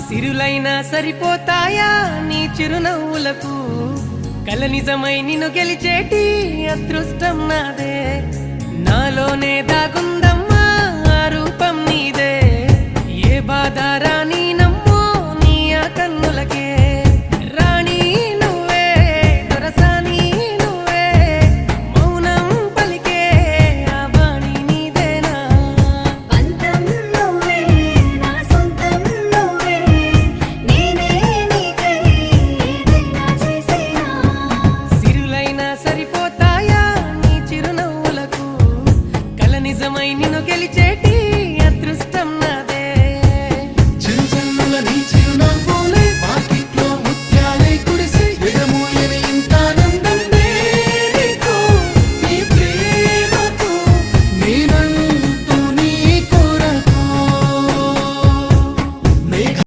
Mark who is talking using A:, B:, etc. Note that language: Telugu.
A: సిరులైనా సరిపోతాయా నీ చిరునవ్వులకు కల నిజమై నిన్ను గెలిచేటి అదృష్టం నాదే నాలోనే దాగుందమ్మా ఆ రూపం నీదే ఏ బాధ రాని